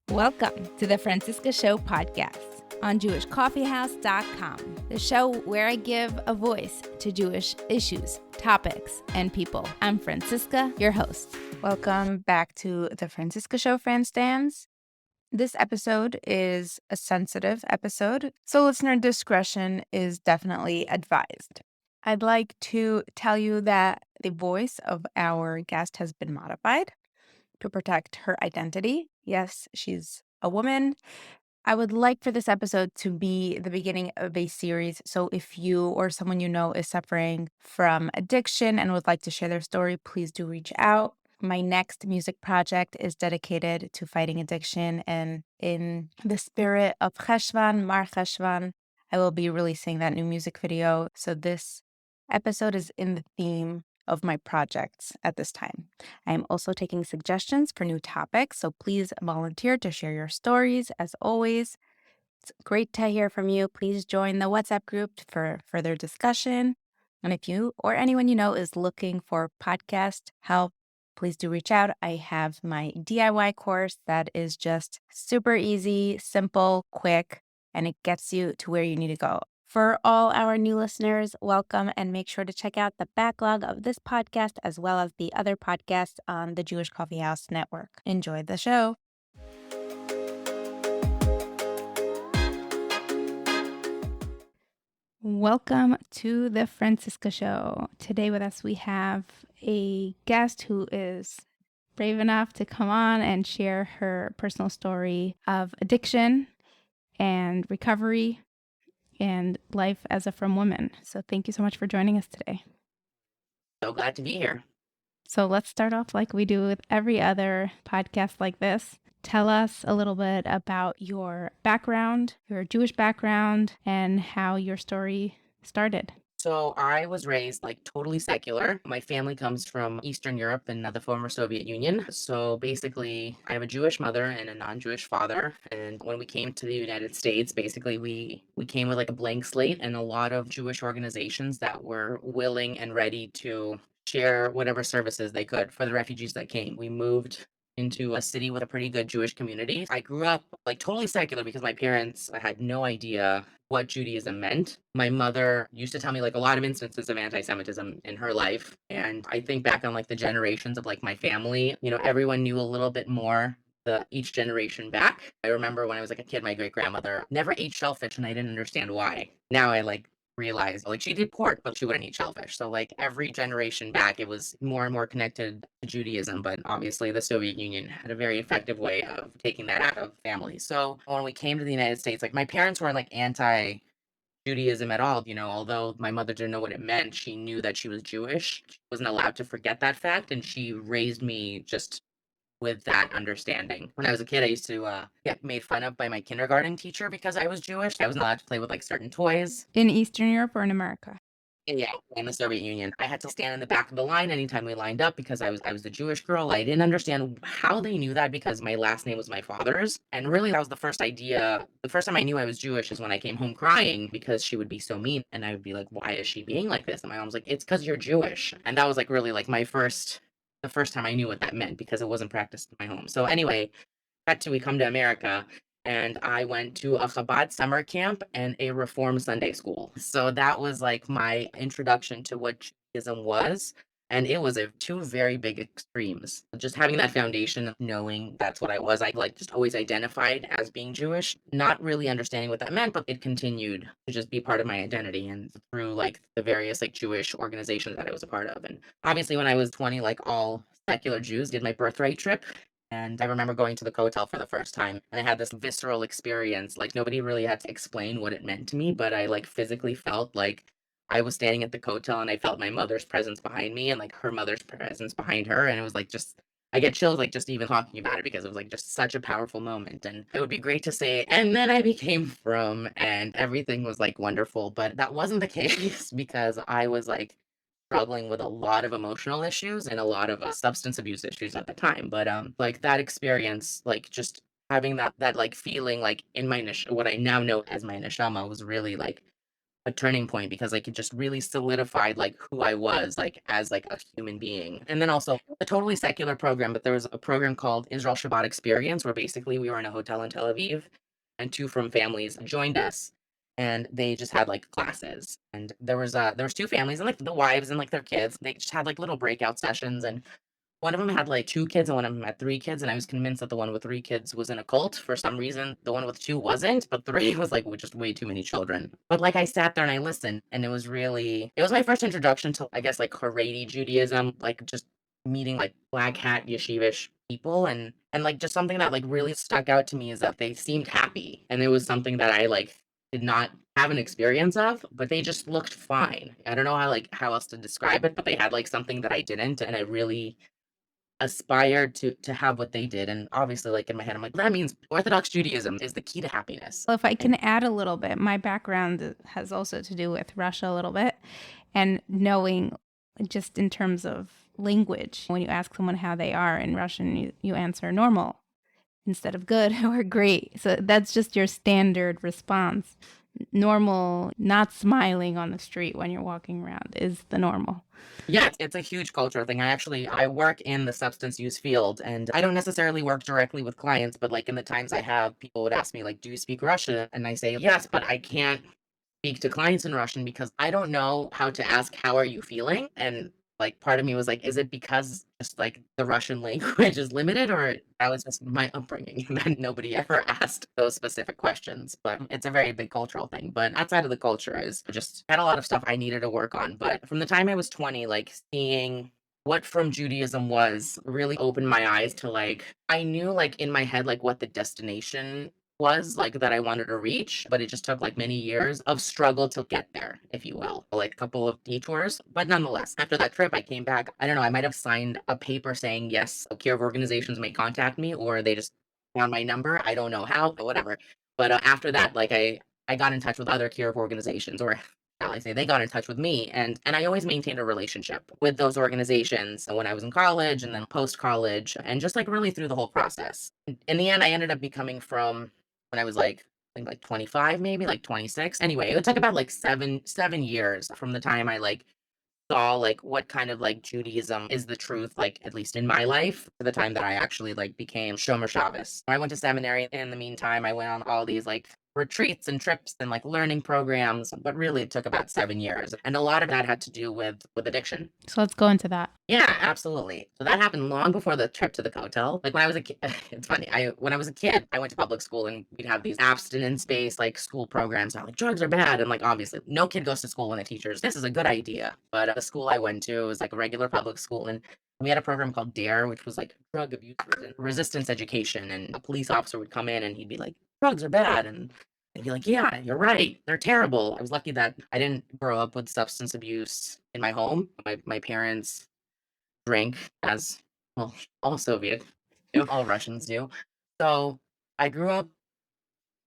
Welcome to the Francisca Show podcast on JewishCoffeehouse.com, the show where I give a voice to Jewish issues, topics, and people. I'm Francisca, your host. Welcome back to the Francisca Show, Franstans. This episode is a sensitive episode, so listener discretion is definitely advised. I'd like to tell you that the voice of our guest has been modified to protect her identity. Yes, she's a woman. I would like for this episode to be the beginning of a series. So if you or someone you know is suffering from addiction and would like to share their story, please do reach out. My next music project is dedicated to fighting addiction, and in the spirit of Cheshvan, Mar Cheshvan, I will be releasing that new music video. So this episode is in the theme of my projects at this time. I am also taking suggestions for new topics, so please volunteer to share your stories. As always, it's great to hear from you. Please join the WhatsApp group for further discussion. And if you or anyone you know is looking for podcast help, please do reach out. I have my DIY course that is just super easy, simple, quick, and it gets you to where you need to go. For all our new listeners, welcome, and make sure to check out the backlog of this podcast as well as the other podcasts on the Jewish Coffee House Network. Enjoy the show. Welcome to the Francisca Show. Today with us we have a guest who is brave enough to come on and share her personal story of addiction and recovery and life as a frum woman. So thank you so much for joining us today. So glad to be here. So let's start off like we do with every other podcast like this. Tell us a little bit about your background, your Jewish background, and how your story started. So I was raised like totally secular. My family comes from Eastern Europe and the former Soviet Union. So basically, I have a Jewish mother and a non-Jewish father. And when we came to the United States, basically we came with like a blank slate and a lot of Jewish organizations that were willing and ready to share whatever services they could for the refugees that came. We moved into a city with a pretty good Jewish community. I grew up like totally secular because my parents had no idea what Judaism meant. My mother used to tell me like a lot of instances of anti-Semitism in her life. And I think back on like the generations of like my family, everyone knew a little bit more each generation back. I remember when I was like a kid, my great grandmother never ate shellfish and I didn't understand why. Now I like realized like she did pork, but she wouldn't eat shellfish. So like every generation back, it was more and more connected to Judaism. But obviously, the Soviet Union had a very effective way of taking that out of families. So when we came to the United States, like my parents weren't like anti Judaism at all. Although my mother didn't know what it meant, she knew that she was Jewish. She wasn't allowed to forget that fact, and she raised me just with that understanding. When I was a kid, I used to get made fun of by my kindergarten teacher because I was Jewish. I wasn't allowed to play with like certain toys. In Eastern Europe or in America? Yeah, in the Soviet Union. I had to stand in the back of the line anytime we lined up because I was the Jewish girl. I didn't understand how they knew that because my last name was my father's. And really that was the first idea. The first time I knew I was Jewish is when I came home crying because she would be so mean. And I would be like, why is she being like this? And my mom was like, it's because you're Jewish. And that was like really like the first time I knew what that meant because it wasn't practiced in my home. So anyway, we come to America and I went to a Chabad summer camp and a Reform Sunday school. So that was like my introduction to what Judaism was. And it was two very big extremes. Just having that foundation of knowing that's what I was, I like just always identified as being Jewish, not really understanding what that meant, but it continued to just be part of my identity and through like the various like Jewish organizations that I was a part of. And obviously when I was 20, like all secular Jews, did my birthright trip. And I remember going to the hotel for the first time and I had this visceral experience. Like nobody really had to explain what it meant to me, but I like physically felt like I was standing at the hotel and I felt my mother's presence behind me and like her mother's presence behind her. And it was like just I get chills like just even talking about it because it was like just such a powerful moment. And it would be great to say, and then I became from and everything was like wonderful. But that wasn't the case because I was like struggling with a lot of emotional issues and a lot of substance abuse issues at the time. But like that experience, like just having that like feeling like in my what I now know as my neshama was really like a turning point because like it just really solidified like who I was like as like a human being. And then also a totally secular program, but there was a program called Israel Shabbat Experience where basically we were in a hotel in Tel Aviv and two from families joined us and they just had like classes. And there was two families and like the wives and like their kids. They just had like little breakout sessions and one of them had like 2 kids and one of them had 3 kids, and I was convinced that the one with 3 kids was in a cult. For some reason, the one with 2 wasn't, but 3 was like just way too many children. But like I sat there and I listened, and it was my first introduction to I guess like Haredi Judaism, like just meeting like black hat yeshivish people and like just something that like really stuck out to me is that they seemed happy. And it was something that I like did not have an experience of, but they just looked fine. I don't know how else to describe it, but they had like something that I didn't, and I really aspired to have what they did, and obviously, like, in my head, I'm like, "That means Orthodox Judaism is the key to happiness." Well, if I And can add a little bit, my background has also to do with Russia a little bit and knowing just in terms of language. When you ask someone how they are in Russian, you answer normal instead of good or great. So that's just your standard response. Normal, not smiling on the street when you're walking around is the normal. yeah, it's a huge cultural thing. I work in the substance use field, and I don't necessarily work directly with clients, but, like, in the times I have, people would ask me, like, "Do you speak Russian?" And I say, "Yes, but I can't speak to clients in Russian because I don't know how to ask, 'How are you feeling?'" And, like, part of me was like, "Is it because just, like, the Russian language is limited, or that was just my upbringing that nobody ever asked those specific questions?" But it's a very big cultural thing. But outside of the culture is just had a lot of stuff I needed to work on. But from the time I was 20, like, seeing what from Judaism was really opened my eyes to, like I knew, like, in my head, like, what the destination was like that I wanted to reach, but it just took like many years of struggle to get there, if you will, like a couple of detours. But nonetheless, after that trip, I came back. I don't know, I might have signed a paper saying, yes, care of organizations may contact me, or they just found my number. I don't know how, but whatever. But after that, like I got in touch with other care of organizations, or how I say they got in touch with me, and I always maintained a relationship with those organizations when I was in college and then post college, and just like really through the whole process. In the end, I ended up becoming from when I was like, I think like 25, maybe like 26. Anyway, it took about like seven years from the time I like saw like what kind of like Judaism is the truth, like at least in my life, to the time that I actually like became Shomer Shabbos. I went to seminary. In the meantime, I went on all these like retreats and trips and like learning programs, but really it took about 7 years. And a lot of that had to do with addiction. So let's go into that. Yeah, absolutely. So that happened long before the trip to the hotel. Like when I was a kid, it's funny. When I was a kid, I went to public school and we'd have these abstinence-based like school programs. How like drugs are bad, and like obviously no kid goes to school when the teachers this is a good idea. But the school I went to was like a regular public school, and we had a program called DARE, which was like drug abuse and resistance education. And a police officer would come in and he'd be like, "Drugs are bad," and they'd be like, "Yeah, you're right. They're terrible." I was lucky that I didn't grow up with substance abuse in my home. My parents drink as well all Soviet do, all Russians do. So I grew up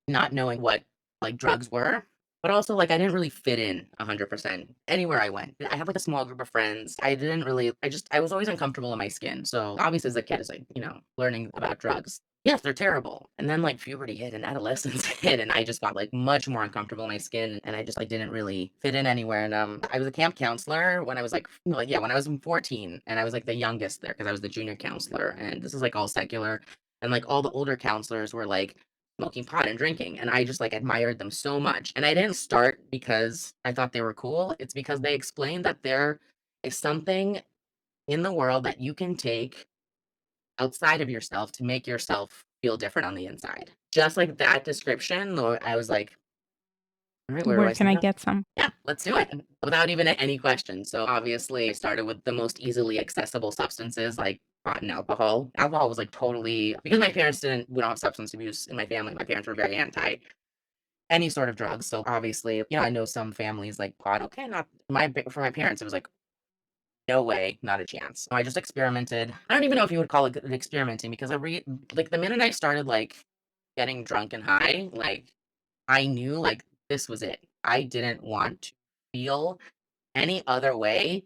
not knowing what like drugs were, but also like I didn't really fit in 100% anywhere I went. I had like a small group of friends. I was always uncomfortable in my skin. So obviously as a kid, it's like, learning about drugs. Yes, they're terrible. And then like puberty hit and adolescence hit, and I just got like much more uncomfortable in my skin, and I just like didn't really fit in anywhere. And I was a camp counselor when I was like, yeah, when I was 14, and I was like the youngest there because I was the junior counselor, and this is like all secular, and like all the older counselors were like smoking pot and drinking, and I just like admired them so much. And I didn't start because I thought they were cool. It's because they explained that there is something in the world that you can take outside of yourself to make yourself feel different on the inside. Just like that description, though, I was like, all right, where do Where I can sign I up? get some? Yeah, let's do it without even any questions. So obviously, I started with the most easily accessible substances like pot and alcohol. Alcohol was like totally because my parents didn't. We don't have substance abuse in my family. My parents were very anti any sort of drugs. So obviously, I know some families like pot. Okay, not for my parents. It was like no way, not a chance. So I just experimented. I don't even know if you would call it experimenting because like the minute I started like getting drunk and high, like I knew like this was it. I didn't want to feel any other way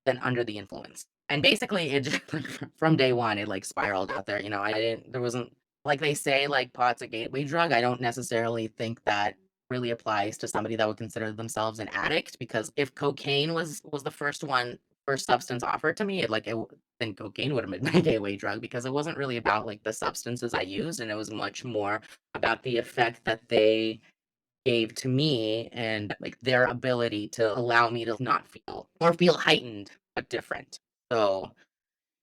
than under the influence. And basically it just like from day one it like spiraled out there. I didn't there wasn't like they say like pot's a gateway drug. I don't necessarily think that really applies to somebody that would consider themselves an addict, because if cocaine was the first substance offered to me, then cocaine would have been my gateway drug, because it wasn't really about like the substances I used, and it was much more about the effect that they gave to me, and like their ability to allow me to not feel or feel heightened but different. So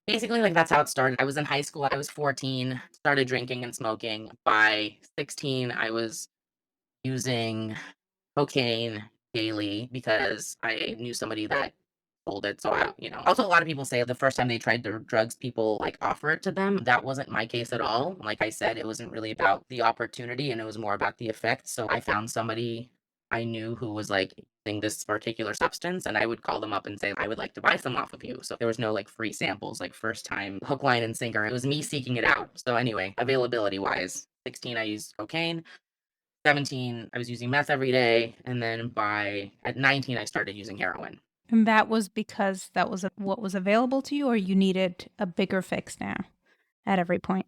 basically, like, that's how it started. I was in high school, I was 14, started drinking and smoking. By 16, I was using cocaine daily because I knew somebody that sold it. So also a lot of people say the first time they tried their drugs, people like offer it to them. That wasn't my case at all. Like I said, it wasn't really about the opportunity, and it was more about the effect. So I found somebody I knew who was like using this particular substance, and I would call them up and say, I would like to buy some off of you. So there was no like free samples, like first time hook, line, and sinker. It was me seeking it out. So anyway, availability wise, 16, I used cocaine. 17, I was using meth every day, and then by at 19, I started using heroin. And that was because that was what was available to you, or you needed a bigger fix now at every point?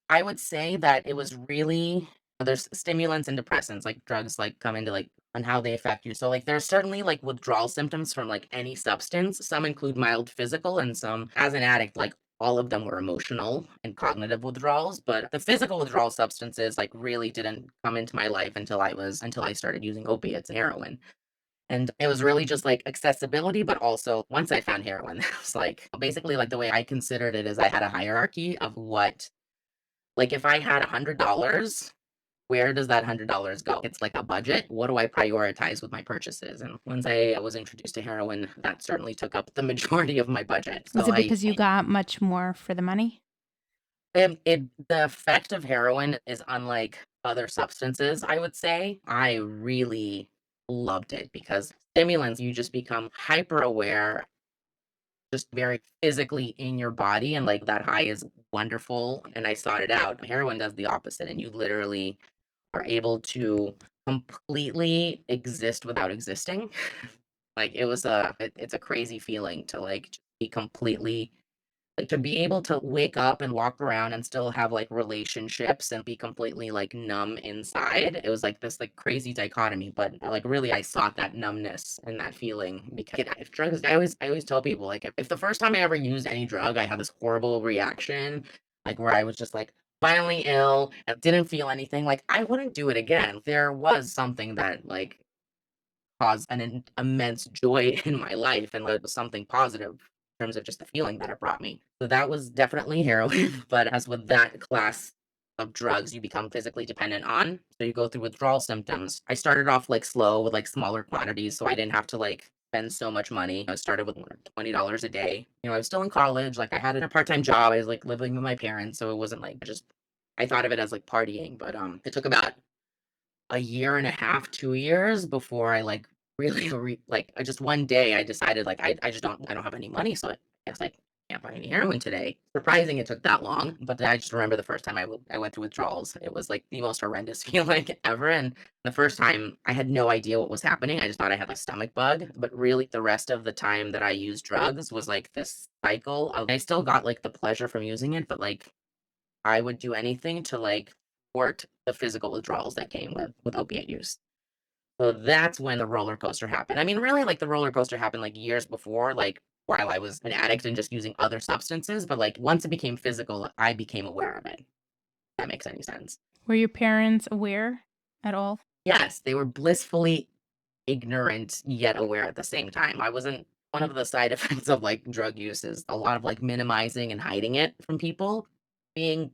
I would say that it was really there's stimulants and depressants, like drugs, like come into like on how they affect you. So like there's certainly like withdrawal symptoms from like any substance. Some include mild physical, and some, as an addict, like all of them were emotional and cognitive withdrawals. But the physical withdrawal substances like really didn't come into my life until I started using opiates and heroin. And it was really just like accessibility, but also once I found heroin, it was like basically like the way I considered it is I had a hierarchy of what, like if I had $100, where does that $100 go? It's like a budget. What do I prioritize with my purchases? And once I was introduced to heroin, that certainly took up the majority of my budget. Was So it because you got much more for the money? the effect of heroin is unlike other substances, I would say. I really loved it because stimulants, you just become hyper aware, just very physically in your body, and like that high is wonderful. And I sought it out. Heroin does the opposite, and you literally are able to completely exist without existing. Like it's a crazy feeling to like just be completely, like, to be able to wake up and walk around and still have, like, relationships and be completely, like, numb inside. It was, like, this, like, crazy dichotomy, but, like, really, I sought that numbness and that feeling because if drugs I always tell people, like, if the first time I ever used any drug, I had this horrible reaction, like, where I was just, like, violently ill and didn't feel anything, like, I wouldn't do it again. There was something that, like, caused immense joy in my life, and it was something positive in terms of just the feeling that it brought me. So that was definitely heroin. But as with that class of drugs, you become physically dependent on. So you go through withdrawal symptoms. I started off like slow with like smaller quantities, so I didn't have to like spend so much money. I started with $20 a day. I was still in college. Like I had a part time job. I was like living with my parents, so it wasn't like just. I thought of it as like partying, but it took about a year and a half, 2 years before I, like, really I just one day I decided, like, I don't have any money, so I guess I can't buy any heroin today. Surprising it took that long, but I just remember the first time I went through withdrawals. It was, like, the most horrendous feeling ever, and the first time, I had no idea what was happening. I just thought I had a stomach bug, but really the rest of the time that I used drugs was, like, this cycle of I still got, like, the pleasure from using it, but, like, I would do anything to, like, thwart the physical withdrawals that came with opiate use. So that's when the roller coaster happened. I mean, really, like, the roller coaster happened, like, years before, like, while I was an addict and just using other substances, but, like, once it became physical, I became aware of it, if that makes any sense. Were your parents aware at all? Yes, they were blissfully ignorant, yet aware at the same time. I wasn't one of the side effects of, like, drug use is a lot of, like, minimizing and hiding it from people. Being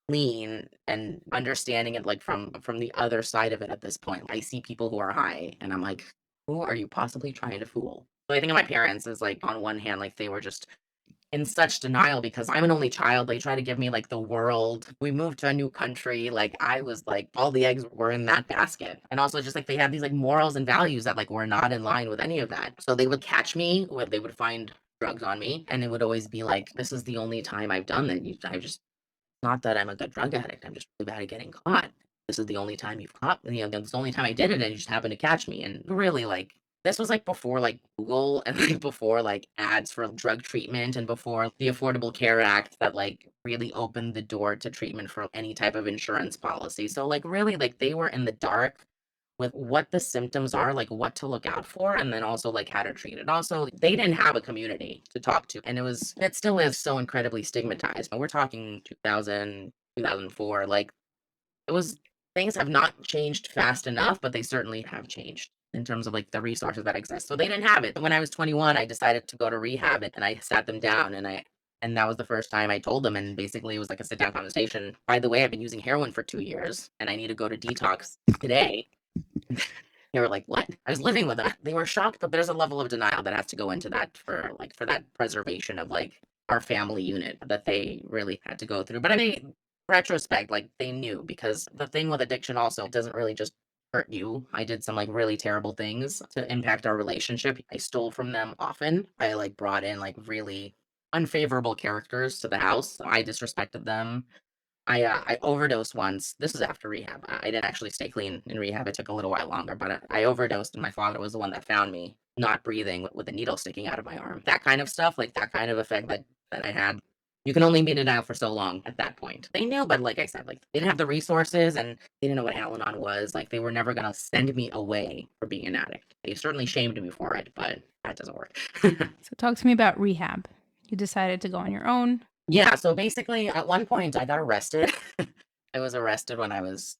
clean and understanding it, like, from the other side of it at this point. I see people who are high, and I'm like, "Who are you possibly trying to fool?" So I think of my parents as, like, on one hand, like, they were just in such denial because I'm an only child. They try to give me, like, the world. We moved to a new country, like, I was, like all the eggs were in that basket. And also just, like, they had these, like, morals and values that, like, were not in line with any of that. So they would catch me, or they would find drugs on me, and it would always be like, "This is the only time I've done that. I've just not that I'm a good drug addict, I'm just really bad at getting caught. This is the only time you've caught me, this is the only time I did it, and you just happened to catch me." And really, like, this was, like, before, like, Google and, like, before, like, ads for drug treatment and before the Affordable Care Act that, like, really opened the door to treatment for any type of insurance policy. So, like, really, like, they were in the dark with what the symptoms are, like what to look out for, and then also like how to treat it. Also, they didn't have a community to talk to, and it still is so incredibly stigmatized. We're talking 2000, 2004. Like it was things have not changed fast enough, but they certainly have changed in terms of like the resources that exist. So they didn't have it. When I was 21, I decided to go to rehab and I sat them down and that was the first time I told them. And basically it was like a sit down conversation. By the way, I've been using heroin for 2 years and I need to go to detox today. They were like, what? I was living with them. They were shocked, but there's a level of denial that has to go into that for that preservation of like our family unit that they really had to go through. But I mean, retrospect, like they knew because the thing with addiction also doesn't really just hurt you. I did some like really terrible things to impact our relationship. I stole from them often. I like brought in like really unfavorable characters to the house. I disrespected them. I overdosed once. This was after rehab. I didn't actually stay clean in rehab. It took a little while longer, but I overdosed, and my father was the one that found me, not breathing with a needle sticking out of my arm. That kind of stuff, like that kind of effect that I had. You can only be in denial for so long at that point. They knew, but like I said, like they didn't have the resources and they didn't know what Al-Anon was. Like they were never gonna send me away for being an addict. They certainly shamed me for it, but that doesn't work. So talk to me about rehab. You decided to go on your own. Yeah, so basically at one point I got arrested. I was arrested when I was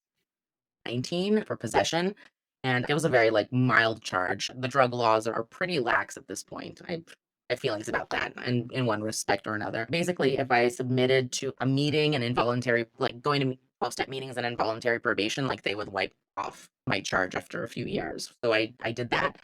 19 for possession, and it was a very like mild charge. The drug laws are pretty lax at this point. I have feelings about that in one respect or another. Basically, if I submitted to a meeting and involuntary, like going to 12-step meetings and involuntary probation, like they would wipe off my charge after a few years. So I did that.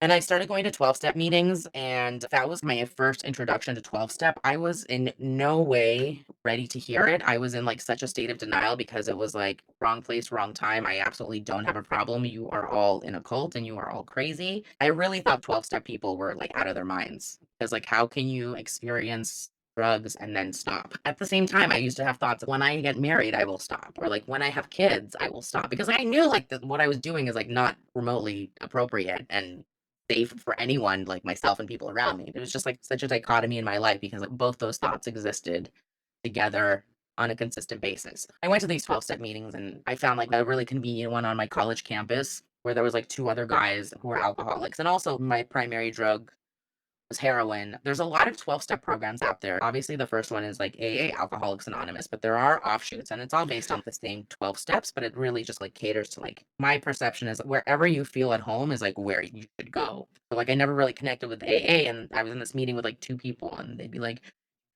And I started going to 12-step meetings, and that was my first introduction to 12-step. I was in no way ready to hear it. I was in like such a state of denial because it was like wrong place, wrong time. I absolutely don't have a problem. You are all in a cult and you are all crazy. I really thought 12-step people were like out of their minds because like how can you experience drugs and then stop? At the same time, I used to have thoughts when I get married, I will stop, or like when I have kids, I will stop because I knew like what I was doing is like not remotely appropriate and safe for anyone like myself and people around me. It was just like such a dichotomy in my life because like both those thoughts existed together on a consistent basis. I went to these 12-step meetings and I found like a really convenient one on my college campus where there was like two other guys who were alcoholics and also my primary drug was heroin. There's a lot of 12-step programs out there. Obviously, the first one is like AA, Alcoholics Anonymous, but there are offshoots and it's all based on the same 12 steps, but it really just like caters to like my perception is wherever you feel at home is like where you should go. So like I never really connected with AA and I was in this meeting with like two people and they'd be like,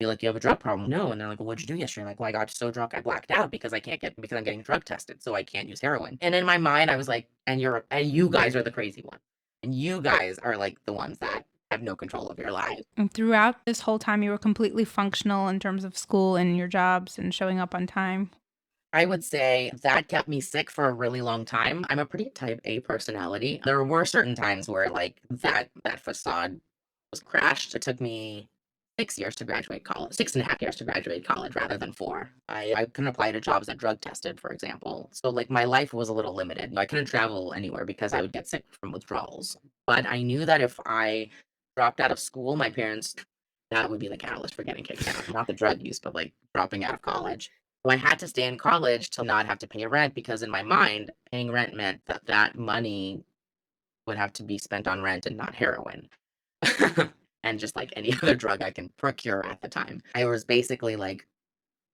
feel like you have a drug problem. No. And they're like, well, what'd you do yesterday? I'm like, well, I got so drunk I blacked out because I'm getting drug tested, so I can't use heroin. And in my mind, I was like, and you guys are the crazy one. And you guys are like the ones that have no control of your lives. And throughout this whole time, you were completely functional in terms of school and your jobs and showing up on time. I would say that kept me sick for a really long time. I'm a pretty type A personality. There were certain times where like that facade was crashed. It took me 6 years to graduate college, 6.5 years to graduate college rather than 4. I couldn't apply to jobs that drug tested, for example. So like my life was a little limited. I couldn't travel anywhere because I would get sick from withdrawals. But I knew that if I dropped out of school, my parents, that would be the catalyst for getting kicked out. Not the drug use, but like dropping out of college. So I had to stay in college to not have to pay rent because in my mind, paying rent meant that money would have to be spent on rent and not heroin. And just like any other drug I can procure at the time. I was basically like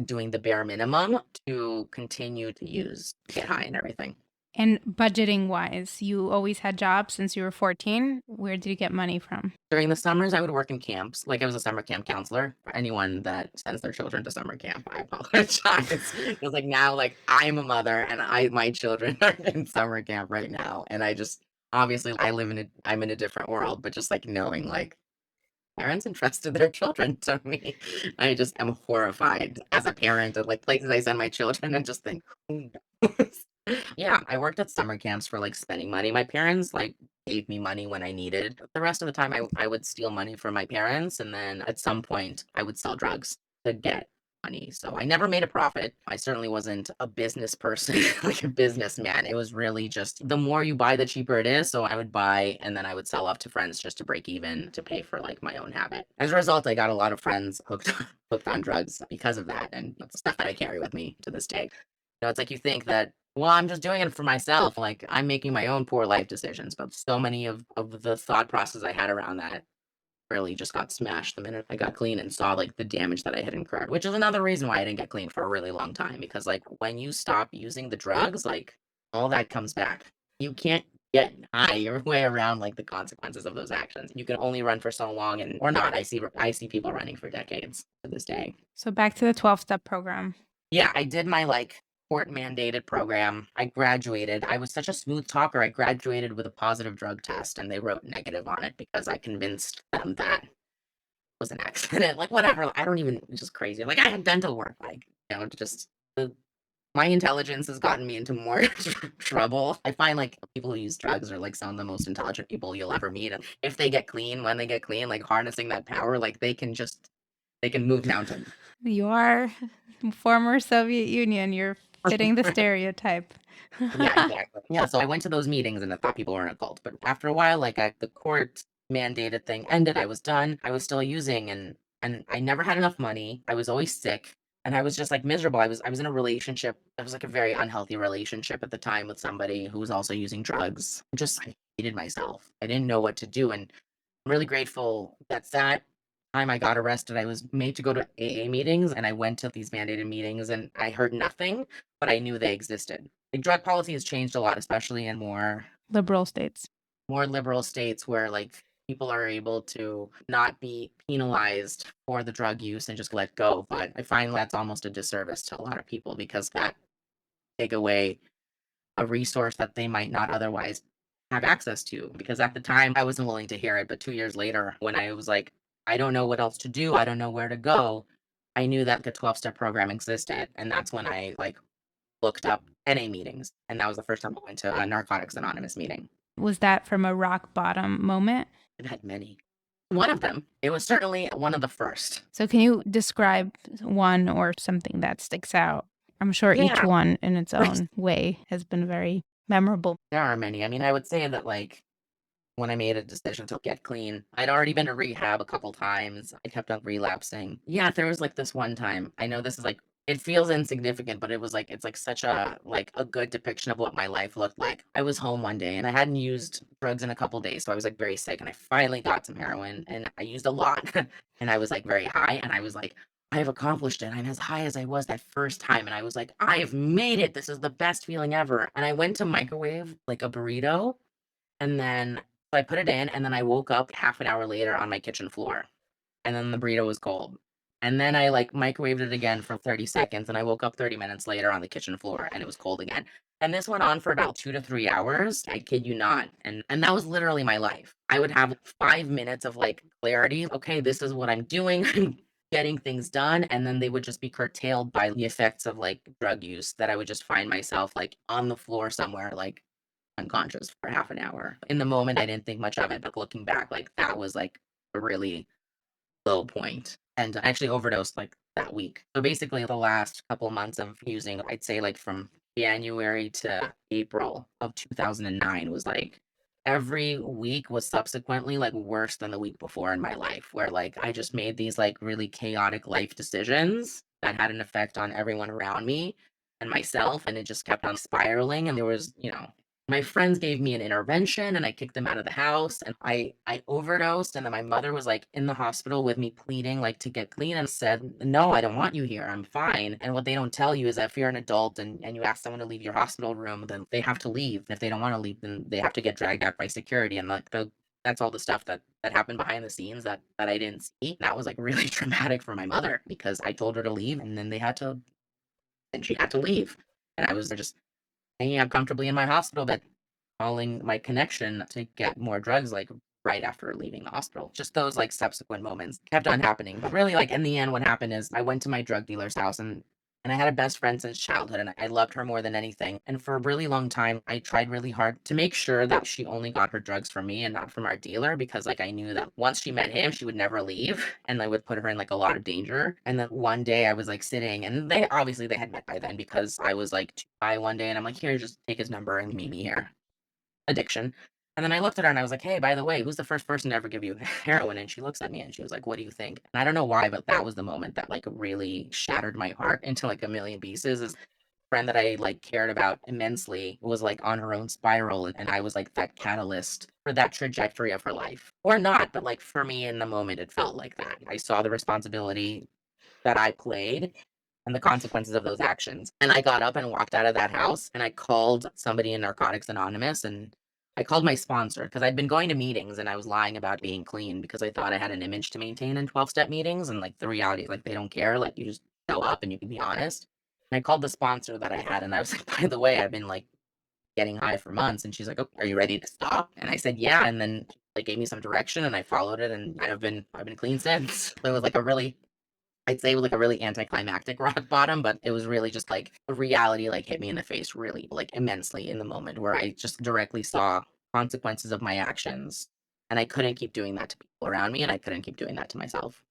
doing the bare minimum to continue to use, get high and everything. And budgeting wise, you always had jobs since you were 14. Where did you get money from? During the summers, I would work in camps. Like I was a summer camp counselor. For anyone that sends their children to summer camp, I apologize. Because like now, like I'm a mother and my children are in summer camp right now. And I just, obviously I'm in a different world, but just like knowing like parents entrusted their children to me. I just am horrified as a parent of like places I send my children and just think, who knows? Yeah, I worked at summer camps for like spending money. My parents like gave me money when I needed. The rest of the time I would steal money from my parents and then at some point I would sell drugs to get money. So I never made a profit. I certainly wasn't a business person, like a businessman. It was really just the more you buy, the cheaper it is. So I would buy and then I would sell off to friends just to break even to pay for like my own habit. As a result, I got a lot of friends hooked on drugs because of that. And that's stuff that I carry with me to this day. It's like you think that Well, I'm just doing it for myself. Like, I'm making my own poor life decisions, but so many of the thought process I had around that really just got smashed the minute I got clean and saw like the damage that I had incurred, which is another reason why I didn't get clean for a really long time. Because like when you stop using the drugs, like all that comes back. You can't get high your way around like the consequences of those actions. You can only run for so long, and or not. I see people running for decades to this day. So back to the 12-step program. Yeah, I did my like court mandated program. I graduated. I was such a smooth talker. I graduated with a positive drug test and they wrote negative on it because I convinced them that it was an accident. Like whatever. I don't even it's just crazy. Like I had dental work. Like, just the, my intelligence has gotten me into more trouble. I find like people who use drugs are like some of the most intelligent people you'll ever meet. And if they get clean, when they get clean, like harnessing that power, like they can move mountains. You are former Soviet Union. You're fitting the stereotype. Yeah, exactly. Yeah, so I went to those meetings and I thought people were in a cult. But after a while, like the court mandated thing ended, I was done. I was still using and I never had enough money. I was always sick and I was just like miserable. I was in a relationship. It was like a very unhealthy relationship at the time with somebody who was also using drugs. I hated myself. I didn't know what to do. And I'm really grateful that time I got arrested, I was made to go to AA meetings and I went to these mandated meetings and I heard nothing, but I knew they existed. Like drug policy has changed a lot, especially in Liberal states. more liberal states where like people are able to not be penalized for the drug use and just let go. But I find that's almost a disservice to a lot of people because that take away a resource that they might not otherwise have access to. Because at the time I wasn't willing to hear it, but 2 years later, when I was like, I don't know what else to do, I don't know where to go, I knew that the 12-step program existed, and that's when I like looked up NA meetings, and that was the first time I went to a Narcotics Anonymous meeting. Was that from a rock bottom moment? It had many. One of them, it was certainly one of the first. So can you describe one or something that sticks out? I'm sure each Yeah. one in its own way has been very memorable. There are many. I mean, I would say that like when I made a decision to get clean, I'd already been to rehab a couple times. I kept on relapsing. Yeah, there was like this one time. I know this is like it feels insignificant, but it was like it's like such a good depiction of what my life looked like. I was home one day and I hadn't used drugs in a couple days, so I was like very sick and I finally got some heroin and I used a lot and I was like very high and I was like I have accomplished it. I'm as high as I was that first time and I was like I have made it. This is the best feeling ever. And I went to microwave like a burrito and then so I put it in, and then I woke up half an hour later on my kitchen floor, and then the burrito was cold. And then I like microwaved it again for 30 seconds, and I woke up 30 minutes later on the kitchen floor, and it was cold again. And this went on for about 2 to 3 hours. I kid you not. And that was literally my life. I would have 5 minutes of like clarity. Okay, this is what I'm doing. I'm getting things done. And then they would just be curtailed by the effects of like drug use that I would just find myself like on the floor somewhere, like unconscious for half an hour. In the moment, I didn't think much of it, but looking back, like that was like a really low point. And I actually overdosed like that week. So basically, the last couple months of using, I'd say like from January to April of 2009 was like every week was subsequently like worse than the week before in my life, where like I just made these like really chaotic life decisions that had an effect on everyone around me and myself. And it just kept on spiraling. And there was, my friends gave me an intervention and I kicked them out of the house and I overdosed and then my mother was like in the hospital with me pleading like to get clean and said, "No, I don't want you here. I'm fine." And what they don't tell you is that if you're an adult and you ask someone to leave your hospital room, then they have to leave. And if they don't want to leave, then they have to get dragged out by security. And like that's all the stuff that happened behind the scenes that I didn't see. That was like really traumatic for my mother because I told her to leave and then she had to leave. And I was just hanging out comfortably in my hospital bed, calling my connection to get more drugs, like right after leaving the hospital. Just those like subsequent moments kept on happening. But really, like in the end, what happened is I went to my drug dealer's house and I had a best friend since childhood and I loved her more than anything. And for a really long time, I tried really hard to make sure that she only got her drugs from me and not from our dealer because like I knew that once she met him, she would never leave and I would put her in like a lot of danger. And then one day I was like sitting and they had met by then because I was like too high one day and I'm like, "Here, just take his number and meet me here." Addiction. And then I looked at her and I was like, "Hey, by the way, who's the first person to ever give you heroin?" And she looks at me and she was like, "What do you think?" And I don't know why, but that was the moment that like really shattered my heart into like a million pieces. Is friend that I like cared about immensely was like on her own spiral, and I was like that catalyst for that trajectory of her life. Or not, but like for me in the moment it felt like that. I saw the responsibility that I played and the consequences of those actions. And I got up and walked out of that house and I called somebody in Narcotics Anonymous, and I called my sponsor because I'd been going to meetings and I was lying about being clean because I thought I had an image to maintain in 12-step meetings. And like the reality is like they don't care. Like you just show up and you can be honest. And I called the sponsor that I had and I was like, by the way, I've been like getting high for months. And she's like, oh, are you ready to stop? And I said, yeah. And then they gave me some direction and I followed it and I've been clean since. So it was like a really, I'd say it was like a really anticlimactic rock bottom, but it was really just like a reality like hit me in the face really like immensely in the moment where I just directly saw consequences of my actions. And I couldn't keep doing that to people around me and I couldn't keep doing that to myself.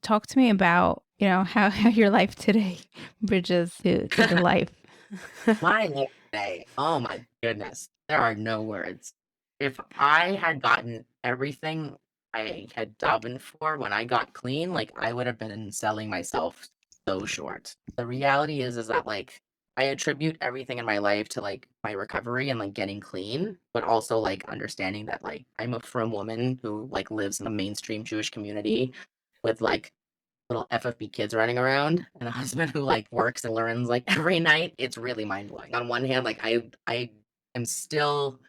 Talk to me about, how your life today bridges to the life. My life today, oh my goodness, there are no words. If I had gotten everything I had dove in for when I got clean, like I would have been selling myself so short. The reality is that like I attribute everything in my life to like my recovery and like getting clean, but also like understanding that like I'm a frum woman who like lives in a mainstream Jewish community with like little FFB kids running around and a husband who like works and learns like every night. It's really mind blowing. On one hand, like I am still,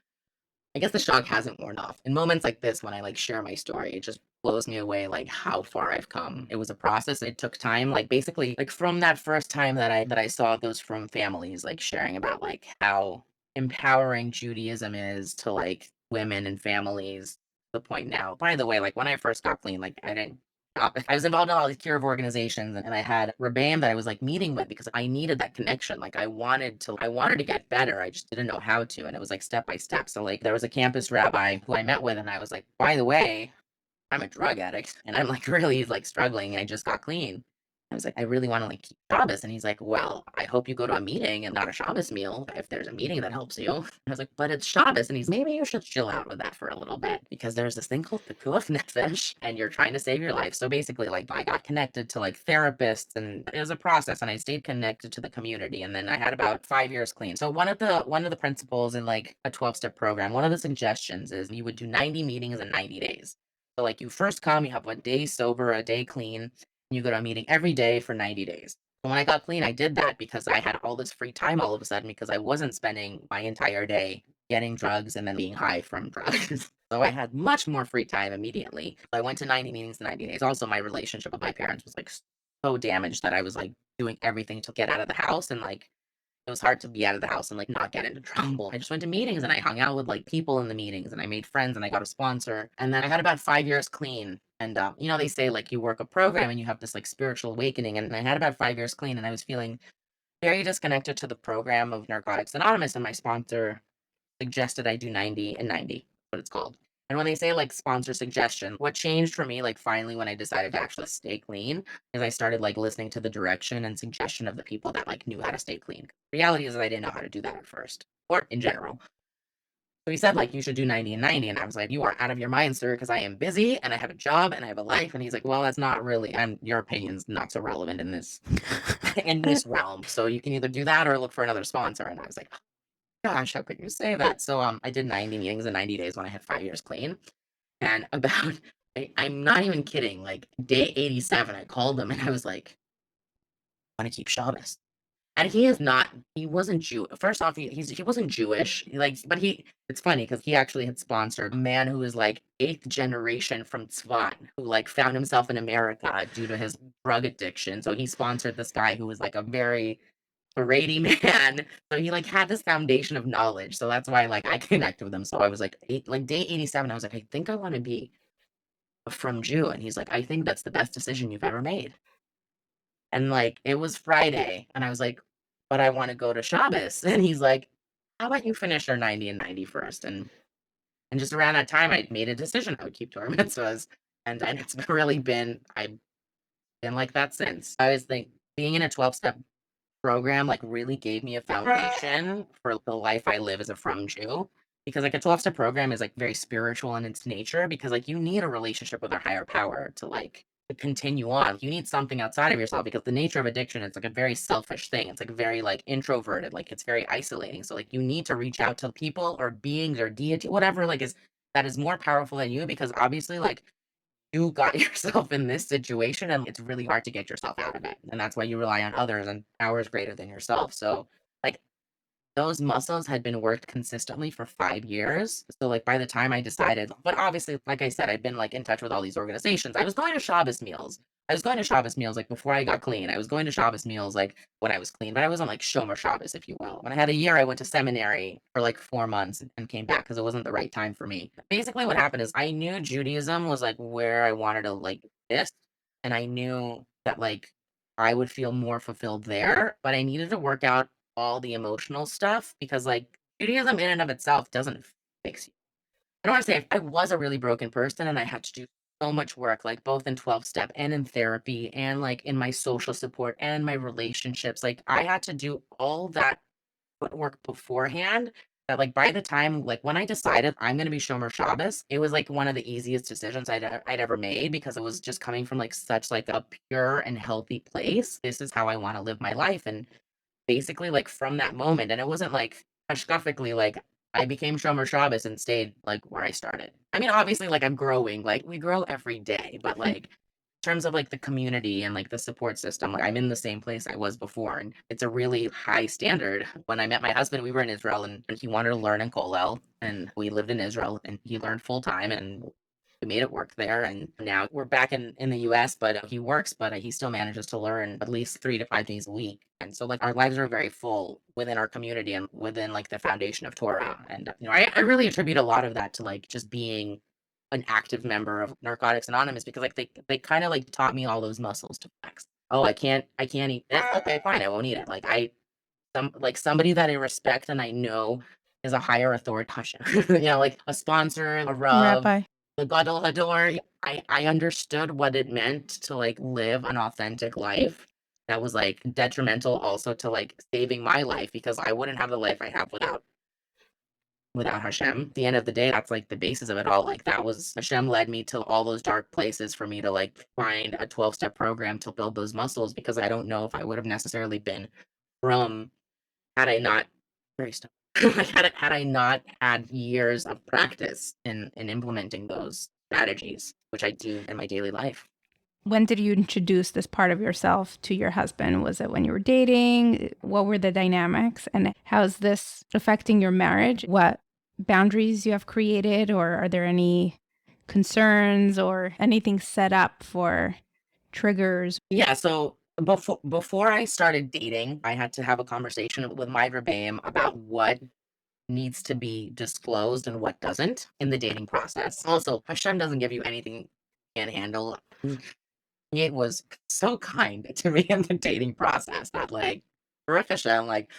I guess the shock hasn't worn off. In moments like this, when I like share my story, it just blows me away like how far I've come. It was a process. It took time. Like basically, like from that first time that I saw those from families like sharing about like how empowering Judaism is to like women and families to the point now. By the way, like when I first got clean, like I didn't I was involved in all these cure of organizations and I had Rebam that I was like meeting with because I needed that connection. Like I wanted to get better. I just didn't know how to. And it was like step by step. So like there was a campus rabbi who I met with and I was like, by the way, I'm a drug addict and I'm like really like struggling. I just got clean. I was like, I really want to like keep Shabbos. And he's like, well, I hope you go to a meeting and not a Shabbos meal if there's a meeting that helps you. And I was like, but it's Shabbos. And he's, maybe you should chill out with that for a little bit because there's this thing called pikuach nefesh and you're trying to save your life. So basically, like I got connected to like therapists and it was a process and I stayed connected to the community. And then I had about 5 years clean. So one of the principles in like a 12-step program, one of the suggestions is you would do 90 meetings in 90 days. So like you first come, you have a day sober, a day clean, you go to a meeting every day for 90 days. So when I got clean, I did that because I had all this free time all of a sudden because I wasn't spending my entire day getting drugs and then being high from drugs. So I had much more free time immediately. So I went to 90 meetings in 90 days. Also, my relationship with my parents was like so damaged that I was like doing everything to get out of the house and like it was hard to be out of the house and like not get into trouble. I just went to meetings and I hung out with like people in the meetings and I made friends and I got a sponsor. And then I had about 5 years clean. And they say like you work a program and you have this like spiritual awakening. And I had about 5 years clean and I was feeling very disconnected to the program of Narcotics Anonymous. And my sponsor suggested I do 90 and 90, what it's called. And when they say like sponsor suggestion, what changed for me, like finally when I decided to actually stay clean, is I started like listening to the direction and suggestion of the people that like knew how to stay clean. The reality is that I didn't know how to do that at first, or in general. So he said like you should do 90 and 90, and I was like, you are out of your mind, sir, because I am busy and I have a job and I have a life. And he's like, well, that's not really, and your opinion's not so relevant in this in this realm. So you can either do that or look for another sponsor. And I was like, gosh, how could you say that? So I did 90 meetings in 90 days when I had 5 years clean. And about I'm not even kidding, like day 87, I called him and I was like, I want to keep Shabbos. And he wasn't Jew. First off, he wasn't Jewish. But it's funny because he actually had sponsored a man who was like eighth generation from Tzvat, who like found himself in America due to his drug addiction. So he sponsored this guy who was like a very Brady man. So he like had this foundation of knowledge. So that's why like I connected with him. So I was like day 87, I was like, I think I want to be a from Jew. And he's like, I think that's the best decision you've ever made. And like it was Friday, and I was like, but I want to go to Shabbos. And he's like, how about you finish your 90 and 90 first? And just around that time I made a decision I would keep Torah mitzvahs. And it's really I've been like that since. I was think being in a 12-step program like really gave me a foundation for the life I live as a from Jew. Because like a 12-step program is like very spiritual in its nature because like you need a relationship with a higher power to like to continue on. You need something outside of yourself because the nature of addiction is like a very selfish thing. It's like very like introverted, like it's very isolating. So like you need to reach out to people or beings or deity, whatever like is that is more powerful than you because obviously like you got yourself in this situation and it's really hard to get yourself out of it. And that's why you rely on others and powers greater than yourself. So like those muscles had been worked consistently for 5 years. So, like, by the time I decided but obviously, like I said, I've been, like, in touch with all these organizations. I was going to Shabbos meals. I was going to Shabbos meals, like, before I got clean. I was going to Shabbos meals, like, when I was clean, but I wasn't, like, Shomer Shabbos, if you will. When I had a year, I went to seminary for, like, 4 months and came back because it wasn't the right time for me. Basically, what happened is I knew Judaism was, like, where I wanted to, like, this, and I knew that, like, I would feel more fulfilled there, but I needed to work out all the emotional stuff because like Judaism in and of itself doesn't fix you. I don't want to say I was a really broken person and I had to do so much work, like both in 12 step and in therapy and like in my social support and my relationships. Like I had to do all that work beforehand that like by the time like when I decided I'm gonna be Shomer Shabbos, it was like one of the easiest decisions I'd ever made because it was just coming from like such like a pure and healthy place. This is how I want to live my life. And basically, like, from that moment, and it wasn't, like, hashkafically, like, I became Shomer Shabbos and stayed, like, where I started. I mean, obviously, like, I'm growing, like, we grow every day, but, like, in terms of, like, the community and, like, the support system, like, I'm in the same place I was before, and it's a really high standard. When I met my husband, we were in Israel, and he wanted to learn in Kollel, and we lived in Israel, and he learned full time, and we made it work there, and now we're back in the US, but he works, but he still manages to learn at least 3 to 5 days a week. And so like our lives are very full within our community and within like the foundation of Torah. And I really attribute a lot of that to like just being an active member of Narcotics Anonymous because like they kind of like taught me all those muscles to flex. Oh, I can't eat this. Okay, fine, I won't eat it. Like somebody that I respect and I know is a higher authority, like a sponsor, a Rav, Rabbi. the Gadol Hador. I understood what it meant to like live an authentic life that was like detrimental also to like saving my life because I wouldn't have the life I have without Hashem. At the end of the day, that's like the basis of it all. Like that was Hashem led me to all those dark places for me to like find a 12-step program to build those muscles because I don't know if I would have necessarily been from had I not very stuck. Like had I not had years of practice in implementing those strategies, which I do in my daily life. When did you introduce this part of yourself to your husband? Was it when you were dating? What were the dynamics? And how is this affecting your marriage? What boundaries you have created, or are there any concerns or anything set up for triggers? Yeah, so before I started dating, I had to have a conversation with my verbatim about what needs to be disclosed and what doesn't in the dating process. Also, Hashem doesn't give you anything you can't handle. It was so kind to me in the dating process that like Baruch Hashem, like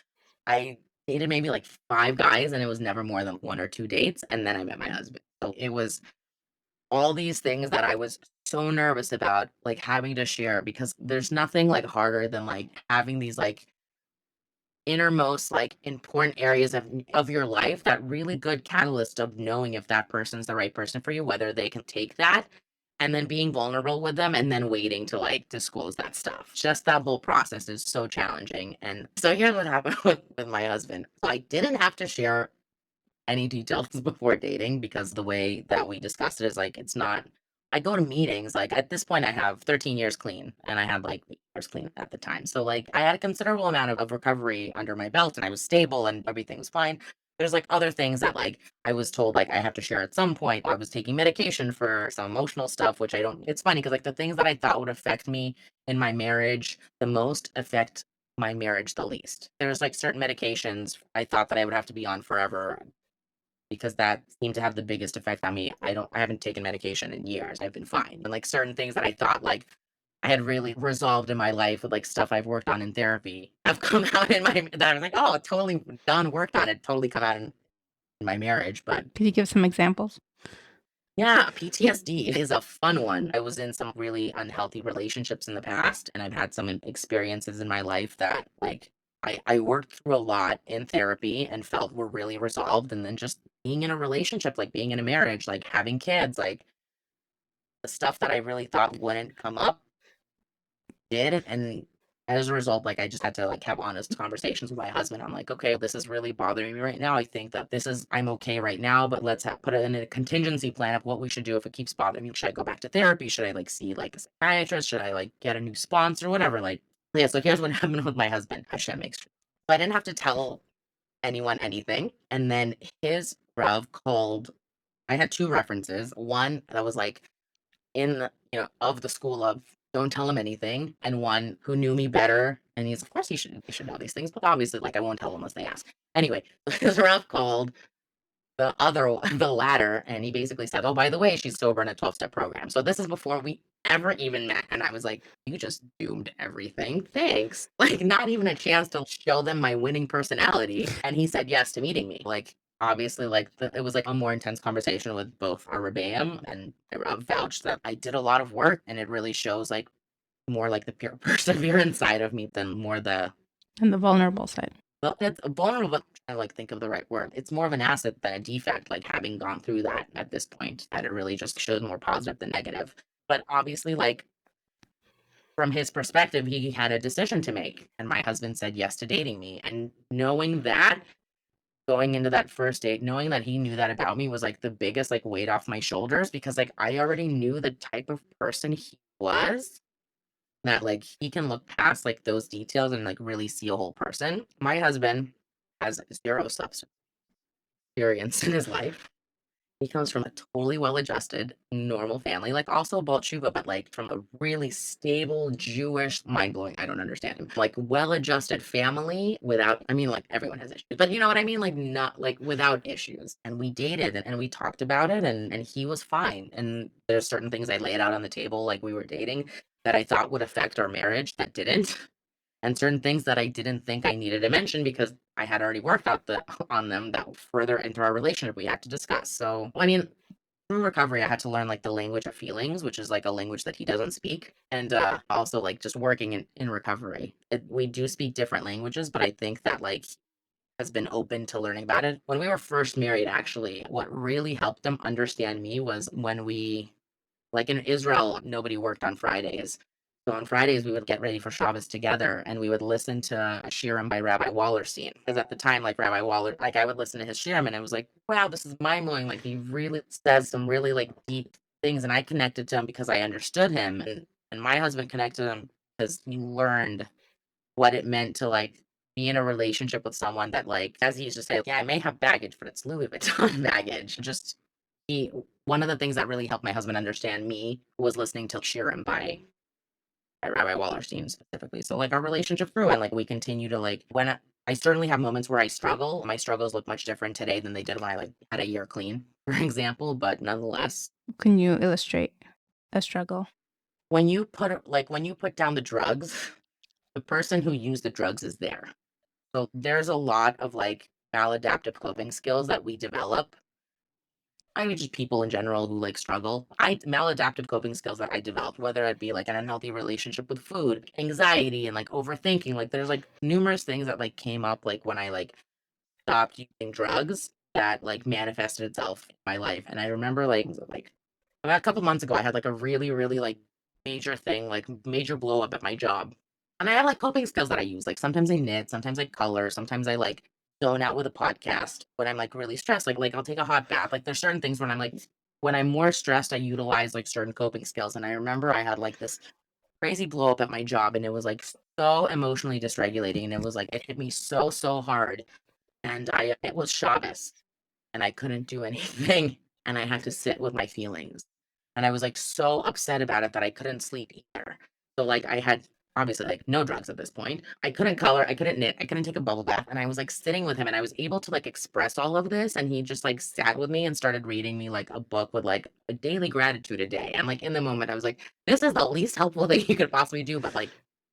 I dated maybe like 5 guys and it was never more than 1 or 2 dates. And then I met my husband. So it was all these things that I was so nervous about like having to share because there's nothing like harder than like having these like innermost like important areas of your life that really good catalyst of knowing if that person's the right person for you, whether they can take that and then being vulnerable with them and then waiting to like disclose that stuff. Just that whole process is so challenging. And so here's what happened with my husband. So I didn't have to share any details before dating because the way that we discussed it is like it's not I go to meetings like at this point I have 13 years clean and I had like 8 years clean at the time. So like I had a considerable amount of recovery under my belt and I was stable and everything was fine. There's like other things that like I was told like I have to share at some point. I was taking medication for some emotional stuff, which I don't it's funny because like the things that I thought would affect me in my marriage the most affect my marriage the least. There's like certain medications I thought that I would have to be on forever because that seemed to have the biggest effect on me. I haven't taken medication in years. I've been fine. And like certain things that I thought like I had really resolved in my life with like stuff I've worked on in therapy have come out in my that I was like, oh, totally done, worked on it, totally come out in my marriage. But Could you give some examples? yeah, PTSD is a fun one. I was in some really unhealthy relationships in the past, and I've had some experiences in my life that like I worked through a lot in therapy and felt were really resolved. And then just being in a relationship, like being in a marriage, like having kids, like the stuff that I really thought wouldn't come up did. And as a result, like I just had to like have honest conversations with my husband. I'm like, okay, this is really bothering me right now. I think that I'm okay right now, but let's put it in a contingency plan of what we should do if it keeps bothering me. Should I go back to therapy? Should I like see like a psychiatrist? Should I like get a new sponsor? Whatever. Like, yeah. So here's what happened with my husband. Hashem makes sure. So I didn't have to tell anyone anything. And then his Rav called. I had two references. One that was like of the school of don't tell him anything, and one who knew me better, and he's of course he should know these things, but obviously like I won't tell him unless they ask. Anyway, his Rav called the latter, and he basically said, oh, by the way, she's sober in a 12-step program. So this is before we ever even met, and I was like, you just doomed everything, thanks. Like not even a chance to show them my winning personality. And he said yes to meeting me. Like obviously like it was like a more intense conversation with both our Rebbeim, and Rav vouched that I did a lot of work, and it really shows like more like the pure perseverance side of me than more the And the vulnerable side. well, it's vulnerable, but I like think of the right word. It's more of an asset than a defect, like having gone through that at this point, that it really just shows more positive than negative. But obviously, like from his perspective, he had a decision to make. And my husband said yes to dating me. And knowing that, going into that first date, knowing that he knew that about me was like the biggest like weight off my shoulders, because like I already knew the type of person he was, that like he can look past like those details and like really see a whole person. My husband has zero substance experience in his life. He comes from a totally well-adjusted, normal family, like also about Shuva, but like from a really stable Jewish, mind-blowing, I don't understand him, like well-adjusted family without, I mean, like everyone has issues, but you know what I mean? Like not like without issues. And we dated and we talked about it, and he was fine. And there's certain things I laid out on the table, like we were dating, that I thought would affect our marriage that didn't. And certain things that I didn't think I needed to mention because I had already worked out on them that further into our relationship we had to discuss. So, I mean, through recovery, I had to learn like the language of feelings, which is like a language that he doesn't speak. And also like just working in recovery. We do speak different languages, but I think that like has been open to learning about it. When we were first married, actually, what really helped him understand me was when we, like in Israel, nobody worked on Fridays. So on Fridays, we would get ready for Shabbos together, and we would listen to a shirim by Rabbi Wallerstein. Because at the time, like Rabbi Waller, like I would listen to his shirim, and it was like, wow, this is mind blowing. Like he really says some really like deep things, and I connected to him because I understood him, and my husband connected to him because he learned what it meant to like be in a relationship with someone that like, as he used to say, yeah, I may have baggage, but it's Louis Vuitton baggage. Just one of the things that really helped my husband understand me was listening to shirim by Rabbi Wallerstein specifically. So like our relationship grew, and like we continue to like I certainly have moments where I struggle. My struggles look much different today than they did when I like had a year clean, for example. But nonetheless, Can you illustrate a struggle? when you put down the drugs, the person who used the drugs is there. So there's a lot of like maladaptive coping skills that we develop. I mean, just people in general who like struggle. Maladaptive coping skills that I developed, whether it be like an unhealthy relationship with food, anxiety, and like overthinking. Like there's like numerous things that like came up like when I like stopped using drugs that like manifested itself in my life. And I remember like about a couple months ago, I had like a really, really like major thing, like major blow up at my job. And I have like coping skills that I use. Like sometimes I knit, sometimes I color, sometimes I like zone out with a podcast when I'm like really stressed. Like I'll take a hot bath. Like there's certain things when I'm like when I'm more stressed, I utilize like certain coping skills. And I remember I had like this crazy blow up at my job, and it was like so emotionally dysregulating. And it was like it hit me so hard. And it was Shabbos, and I couldn't do anything, and I had to sit with my feelings. And I was like so upset about it that I couldn't sleep either. So like I had obviously like no drugs at this point. I couldn't color, I couldn't knit, I couldn't take a bubble bath. And I was like sitting with him, and I was able to like express all of this. And he just like sat with me and started reading me like a book with like a daily gratitude a day. And like in the moment, I was like, this is the least helpful thing you could possibly do. But like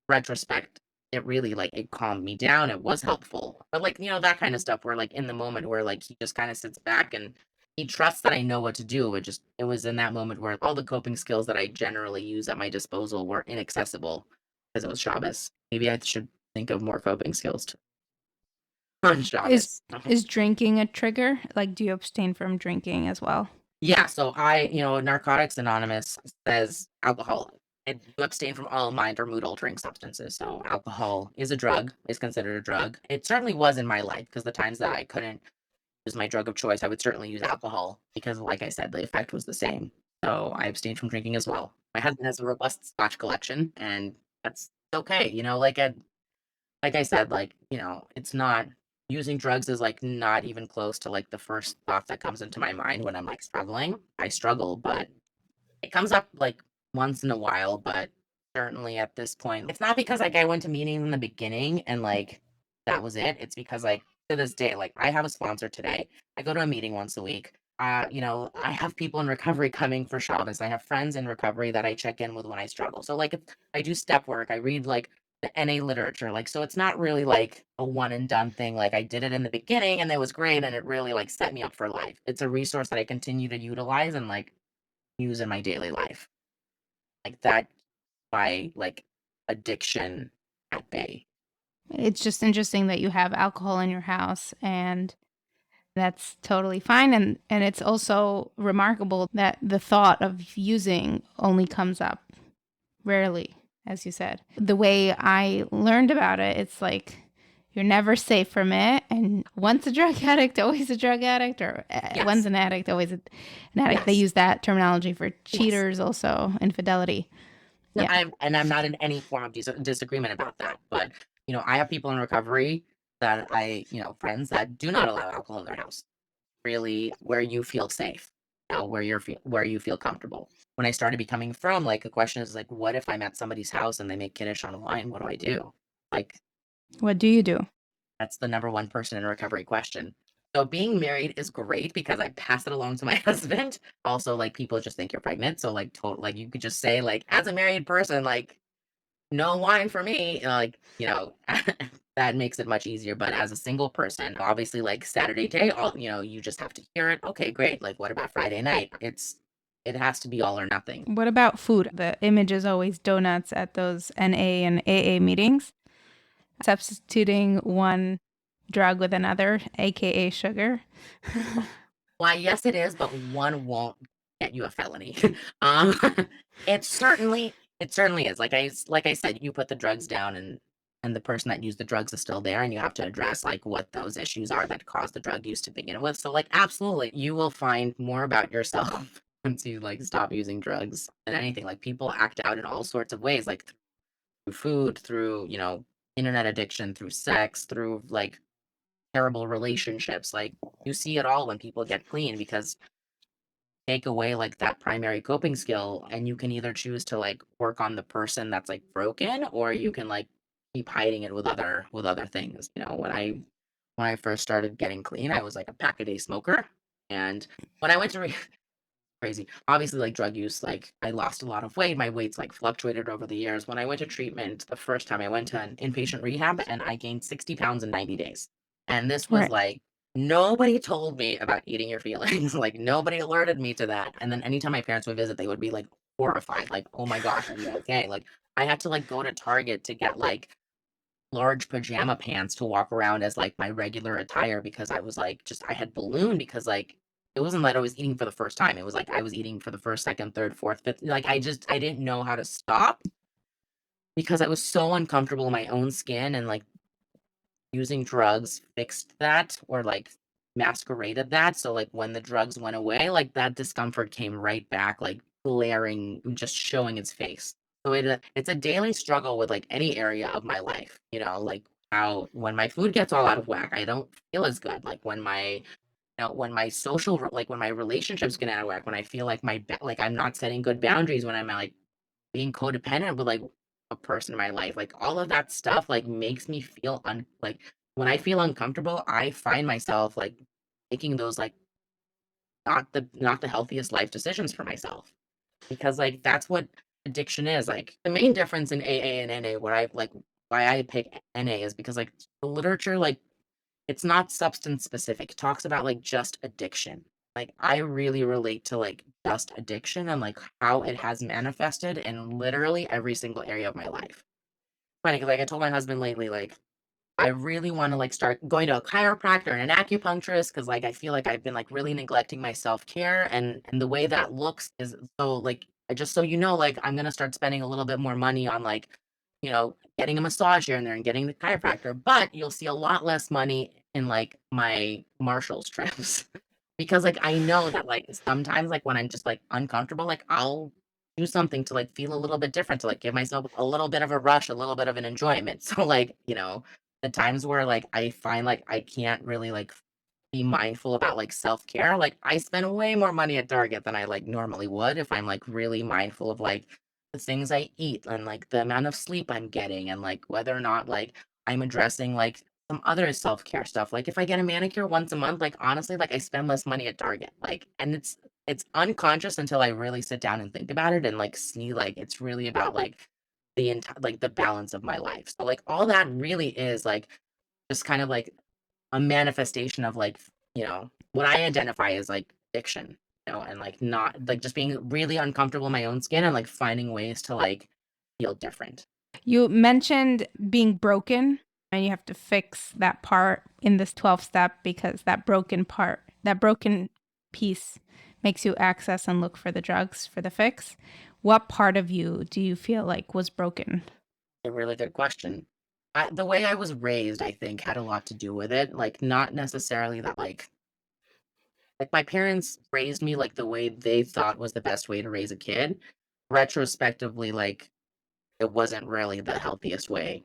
retrospect, it really like it calmed me down. It was helpful. But like, that kind of stuff where like in the moment where like he just kind of sits back and he trusts that I know what to do. It was in that moment where all the coping skills that I generally use at my disposal were inaccessible because it was Shabbos. Maybe I should think of more coping skills on Shabbos. Is drinking a trigger? Like, do you abstain from drinking as well? Yeah, so Narcotics Anonymous says alcohol. And you abstain from all mind or mood altering substances. So alcohol is a drug, is considered a drug. It certainly was in my life because the times that I couldn't use my drug of choice, I would certainly use alcohol because, like I said, the effect was the same. So I abstained from drinking as well. My husband has a robust scotch collection, and that's okay. Like I said, it's not using drugs is like not even close to like the first thought that comes into my mind when I'm like struggling. I struggle, but it comes up like once in a while, but certainly at this point, it's not because like I went to meetings in the beginning and like that was it. It's because like to this day, like I have a sponsor today. I go to a meeting once a week. I have people in recovery coming for Shabbos. I have friends in recovery that I check in with when I struggle. So like if I do step work, I read like the NA literature. Like so it's not really like a one and done thing. Like I did it in the beginning and it was great and it really like set me up for life. It's a resource that I continue to utilize and like use in my daily life. Like that by like addiction at bay. It's just interesting that you have alcohol in your house, and that's totally fine. And it's also remarkable that the thought of using only comes up rarely, as you said. The way I learned about it, it's like you're never safe from it. And once a drug addict, always a drug addict, or once Yes. an addict, always an addict. They Yes. use that terminology for Yes. cheaters, also infidelity. No, Yeah. I'm not in any form of disagreement about that. But I have people in recovery that friends that do not allow alcohol in their house. Really, where you feel safe, where you feel comfortable. When I started becoming from, like the question is like, what if I'm at somebody's house and they make kiddush on wine? What do I do? Like What do you do? that's the number one person in recovery question. So being married is great because I pass it along to my husband. Also, like people just think you're pregnant. So like total like you could just say like as a married person, like no wine for me. That makes it much easier. But as a single person, obviously like Saturday day, you just have to hear it. Okay, great. Like what about Friday night? It has to be all or nothing. What about food? The image is always donuts at those NA and AA meetings. Substituting one drug with another, aka sugar. Why, yes, it is, but one won't get you a felony. um, it certainly is. Like I said, you put the drugs down, and the person that used the drugs is still there, and you have to address like what those issues are that caused the drug use to begin with. So, like, absolutely, you will find more about yourself once you like stop using drugs than anything. Like, people act out in all sorts of ways, like through food, through internet addiction, through sex, through like terrible relationships. Like you see it all when people get clean because take away like that primary coping skill and you can either choose to like work on the person that's like broken or you can like keep hiding it with other things. When I first started getting clean, I was like a pack a day smoker. And when I went to crazy. Obviously, like drug use, like I lost a lot of weight. My weight's like fluctuated over the years. When I went to treatment, the first time I went to an inpatient rehab and I gained 60 pounds in 90 days. And this was Right. like, nobody told me about eating your feelings. Like, nobody alerted me to that. And then anytime my parents would visit, they would be like horrified, like, oh my gosh, are you okay? Like, I had to like go to Target to get like large pajama pants to walk around as like my regular attire because I was like just I had ballooned because like it wasn't that I was eating for the first time. It was like I was eating for the first, second, third, fourth, fifth. Like I didn't know how to stop because I was so uncomfortable in my own skin and like using drugs fixed that or like masqueraded that. So like when the drugs went away, like that discomfort came right back, like glaring, just showing its face. So it's a daily struggle with like any area of my life, like how when my food gets all out of whack, I don't feel as good. Like when my like when my relationships get out of whack, when I feel like like I'm not setting good boundaries, when I'm like being codependent with like a person in my life, like all of that stuff like makes me feel like when I feel uncomfortable, I find myself like making those like not the healthiest life decisions for myself because like that's what addiction is. Like the main difference in AA and NA, where I like why I pick NA is because like the literature like it's not substance specific. It talks about like just addiction. Like I really relate to like just addiction and like how it has manifested in literally every single area of my life. Funny, 'cause, like I told my husband lately, like I really want to like start going to a chiropractor and an acupuncturist because like I feel like I've been like really neglecting my self-care and the way that looks is so like I just so you know like I'm gonna start spending a little bit more money on like getting a massage here and there and getting the chiropractor, but you'll see a lot less money in like my Marshalls trips because like I know that like sometimes like when I'm just like uncomfortable like I'll do something to like feel a little bit different to like give myself a little bit of a rush, a little bit of an enjoyment. So like, the times where like I find like I can't really like be mindful about like self-care, like I spend way more money at Target than I like normally would if I'm like really mindful of like the things I eat and like the amount of sleep I'm getting and like whether or not like I'm addressing like some other self-care stuff. Like if I get a manicure once a month, like honestly, like I spend less money at Target. Like and it's unconscious until I really sit down and think about it and like see like it's really about like the entire like the balance of my life. So like all that really is like just kind of like a manifestation of like, what I identify as like addiction, and like not like just being really uncomfortable in my own skin and like finding ways to like feel different. You mentioned being broken and you have to fix that part in this 12 step because that broken part, that broken piece makes you access and look for the drugs for the fix. What part of you do you feel like was broken? A really good question. The way I was raised, I think, had a lot to do with it. Like, not necessarily that, like my parents raised me like the way they thought was the best way to raise a kid. Retrospectively, like, it wasn't really the healthiest way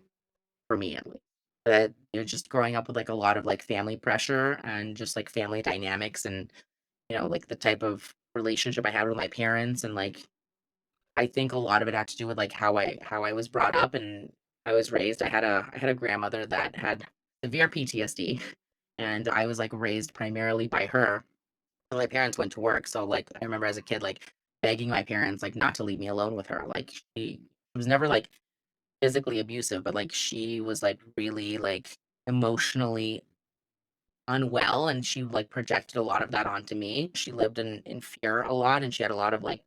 for me, at least. That just growing up with like a lot of like family pressure and just like family dynamics and like the type of relationship I had with my parents and like I think a lot of it had to do with like how I was brought up and I was raised. I had a grandmother that had severe PTSD and I was like raised primarily by her. And my parents went to work. So like I remember as a kid like begging my parents like not to leave me alone with her. Like she was never like physically abusive, but like she was like really like emotionally unwell and she like projected a lot of that onto me. She lived in fear a lot and she had a lot of like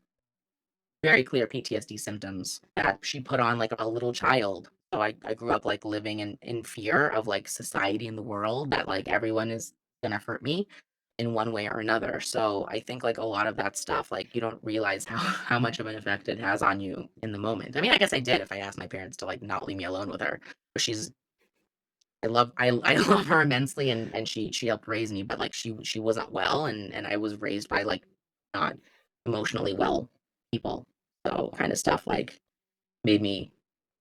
very clear PTSD symptoms that she put on like a little child. So I grew up like living in fear of like society and the world that like everyone is gonna hurt me in one way or another. So I think like a lot of that stuff, like you don't realize how much of an effect it has on you in the moment. I mean, I guess I did if I asked my parents to like not leave me alone with her. But I love her immensely and she helped raise me, but like she wasn't well and I was raised by like not emotionally well people. So kind of stuff like made me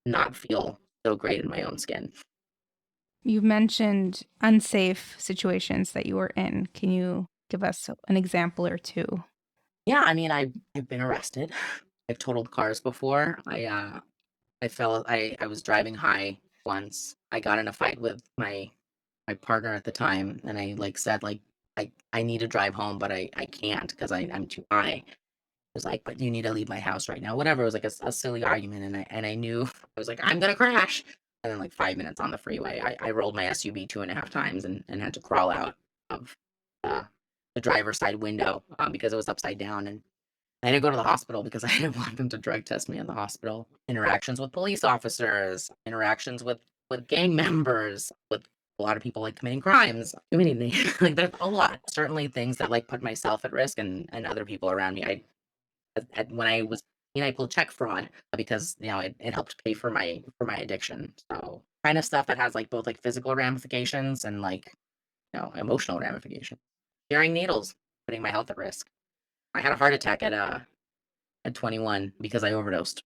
not feel so great in my own skin. You mentioned unsafe situations that you were in. Can you give us an example or two? Yeah, I mean I've been arrested. I've totaled cars before. I was driving high once. I got in a fight with my partner at the time and I like said like I need to drive home but I can't because I'm too high. Was like, but you need to leave my house right now. Whatever. It was like a silly argument, and I knew I was like, I'm gonna crash. And then like 5 minutes on the freeway, I rolled my SUV 2.5 times and had to crawl out of uh, the driver's side window because it was upside down. And I had to go to the hospital because I didn't want them to drug test me in the hospital. Interactions with police officers, interactions with gang members, with a lot of people like committing crimes. Too many names. Like there's a lot. Certainly things that like put myself at risk and other people around me. When I was I pulled check fraud because it helped pay for my addiction. So kind of stuff that has like both like physical ramifications and like emotional ramifications. Sharing needles, putting my health at risk. I had a heart attack at 21 because I overdosed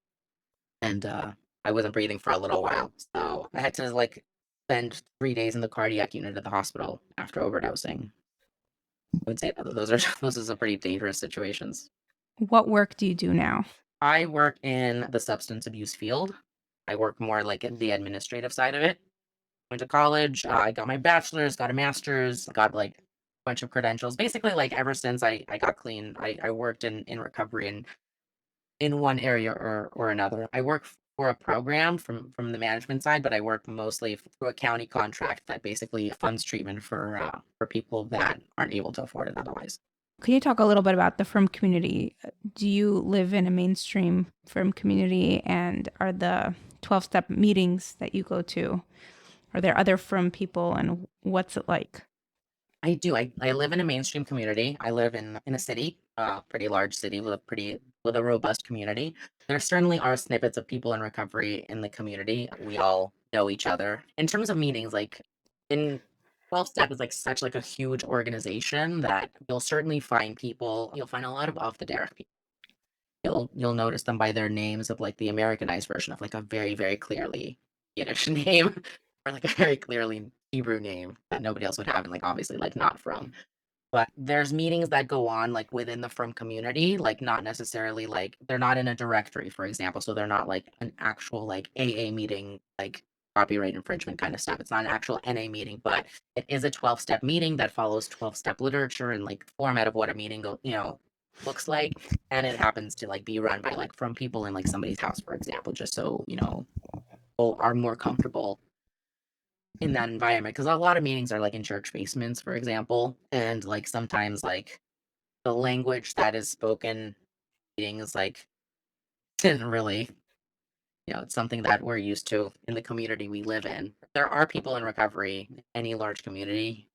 and I wasn't breathing for a little while. So I had to like spend 3 days in the cardiac unit at the hospital after overdosing. I would say that those are those are some pretty dangerous situations. What work do you do now? I work in the substance abuse field. I work more like in the administrative side of it. Went to college. I got my bachelor's, got a master's, got like a bunch of credentials. Basically, like ever since I got clean, I worked in recovery in one area or another. I work for a program from the management side, but I work mostly through a county contract that basically funds treatment for people that aren't able to afford it otherwise. Can you talk a little bit about the frum community? Do you live in a mainstream frum community, and are the 12-step meetings that you go to, Are there other Frum people, and what's it like? I do. I live in a mainstream community. I live in a city, pretty large city with a robust community. There certainly are snippets of people in recovery in the community. We all know each other. In terms of meetings, like in 12 Step is like such like a huge organization that you'll certainly find people. You'll find a lot of off the derrick people. You'll notice them by their names of like the Americanized version of like a very, very clearly Yiddish name or like a very clearly Hebrew name that nobody else would have and like obviously like not from. But there's meetings that go on like within the From community, like not necessarily like they're not in a directory, for example. So they're not like an actual like AA meeting, like copyright infringement kind of stuff. It's not an actual NA meeting, but it is a 12-step meeting that follows 12-step literature and like format of what a meeting looks like. And it happens to like be run by like From people in like somebody's house, for example, just so people are more comfortable in that environment, because a lot of meetings are like in church basements, for example, and like sometimes like the language that is spoken in meetings like isn't really it's something that we're used to in the community we live in. There are people in recovery in any large community,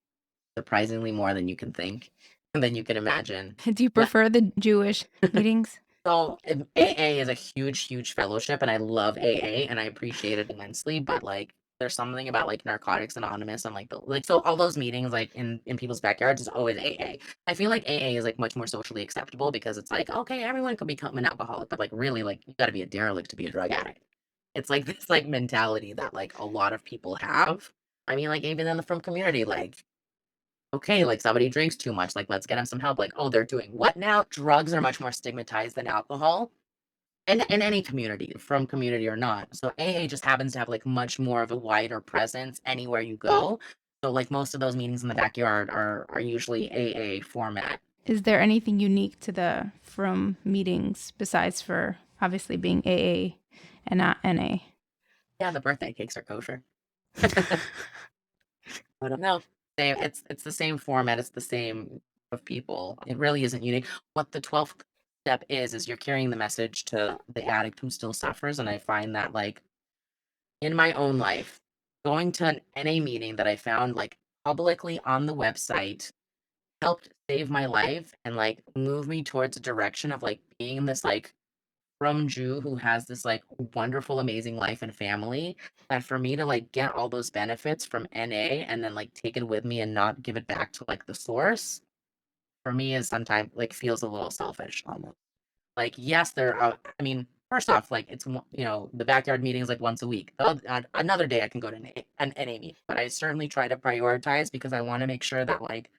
surprisingly more than you can think and than you can imagine. Do you prefer the Jewish meetings? So AA is a huge, huge fellowship, and I love AA, and I appreciate it immensely. But like, there's something about like Narcotics Anonymous and like so all those meetings like in people's backyards is always AA. I feel like AA is like much more socially acceptable because it's like okay, everyone could become an alcoholic, but like really like you got to be a derelict to be a drug addict. It's like this like mentality that like a lot of people have. I mean, like even in the From community, like okay, like somebody drinks too much, like let's get them some help. Like, oh, they're doing what now? Drugs are much more stigmatized than alcohol. And in any community, From community or not. So AA just happens to have like much more of a wider presence anywhere you go. So like most of those meetings in the backyard are usually AA format. Is there anything unique to the Frum meetings besides for obviously being AA and not NA? Yeah, the birthday cakes are kosher. I don't know. It's the same format. It's the same of people. It really isn't unique. What the 12th step is you're carrying the message to the addict who still suffers. And I find that like in my own life, going to an NA meeting that I found like publicly on the website helped save my life and like move me towards a direction of like being this like From Jew who has this like wonderful, amazing life and family, that for me to like get all those benefits from NA and then like take it with me and not give it back to like the source, for me is sometimes like feels a little selfish almost. Like, yes, there are, I mean, first off, like the backyard meeting is like once a week. Another day I can go to an NA meeting, but I certainly try to prioritize because I want to make sure that like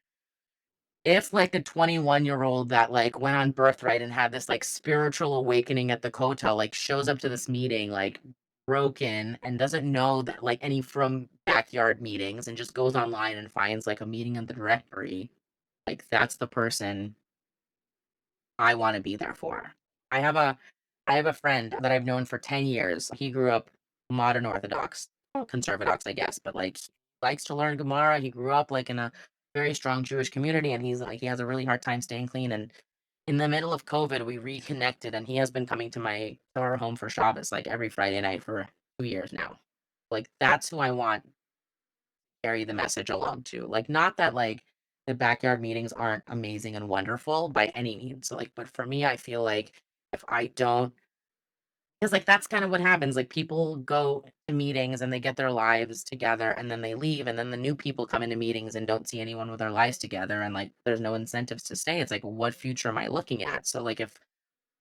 if like a 21-year-old that like went on birthright and had this like spiritual awakening at the hotel like shows up to this meeting like broken and doesn't know that like any From backyard meetings and just goes online and finds like a meeting in the directory, like that's the person I want to be there for. I have a I have a friend that I've known for 10 years. He grew up modern Orthodox, conservative, I guess, but like he likes to learn Gemara. He grew up like in a very strong Jewish community, and he's like he has a really hard time staying clean. And in the middle of COVID, we reconnected, and he has been coming to our home for Shabbos like every Friday night for 2 years now. Like that's who I want to carry the message along to. Like not that like the backyard meetings aren't amazing and wonderful by any means. So, like, but for me, I feel like if I don't, because like that's kind of what happens. Like people go to meetings and they get their lives together and then they leave, and then the new people come into meetings and don't see anyone with their lives together, and like there's no incentives to stay. It's like, what future am I looking at? So like if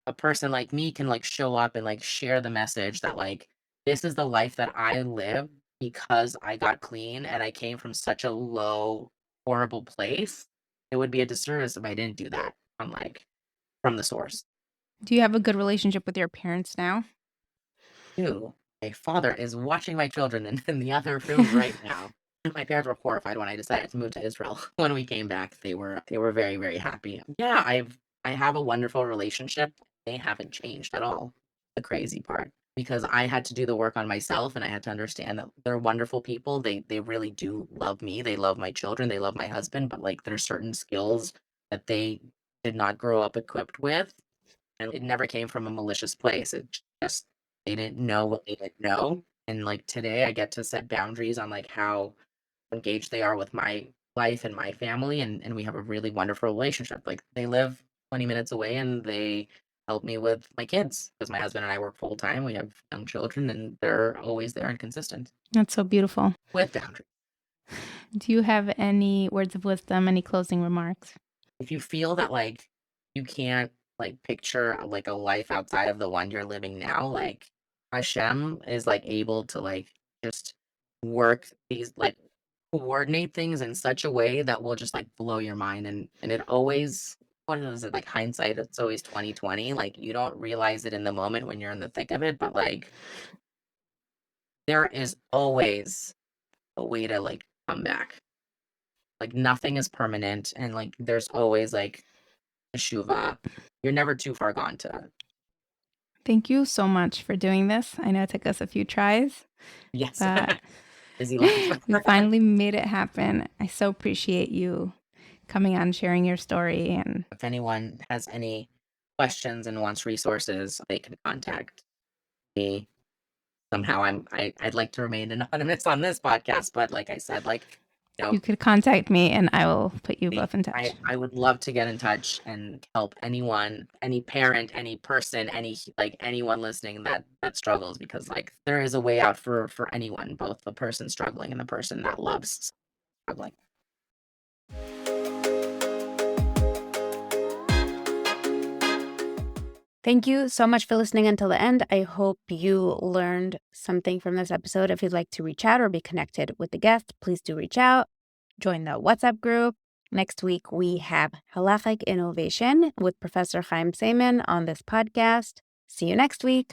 a person like me can like show up and like share the message that like this is the life that I live because I got clean and I came from such a low, horrible place, it would be a disservice if I didn't do that on like from the source. Do you have a good relationship with your parents now? Two, my father is watching my children in the other room right now. My parents were horrified when I decided to move to Israel. When we came back, they were very, very happy. Yeah, I have a wonderful relationship. They haven't changed at all. The crazy part. Because I had to do the work on myself and I had to understand that they're wonderful people. They really do love me. They love my children. They love my husband, but like there's certain skills that they did not grow up equipped with. And it never came from a malicious place. It just they didn't know what they didn't know. And like today I get to set boundaries on like how engaged they are with my life and my family, and we have a really wonderful relationship. Like they live 20 minutes away and they help me with my kids because my husband and I work full time. We have young children and they're always there and consistent That's so beautiful. with boundaries. Do you have any words of wisdom, any closing remarks? If you feel that like you can't like picture like a life outside of the one you're living now, like Hashem is like able to like just work these like coordinate things in such a way that will just like blow your mind, and it always, what is it, like hindsight, it's always 2020. Like you don't realize it in the moment when you're in the thick of it, but like there is always a way to like come back. Like nothing is permanent, and like there's always like teshuva. You're never too far gone to. Thank you so much for doing this. I know it took us a few tries, Yes. but Busy life. we finally made it happen. I so appreciate you coming on, sharing your story. And If anyone has any questions and wants resources, they can contact me. Somehow I'd like to remain anonymous on this podcast, but like I said, like you could contact me and I will put you me- both in touch. I would love to get in touch and help anyone, any parent, any person, any like anyone listening that struggles, because like there is a way out for anyone, both the person struggling and the person that loves struggling. Thank you so much for listening until the end. I hope you learned something from this episode. If you'd like to reach out or be connected with the guest, please do reach out. Join the WhatsApp group. Next week, we have Halachic Innovation with Professor Chaim Seiman on this podcast. See you next week.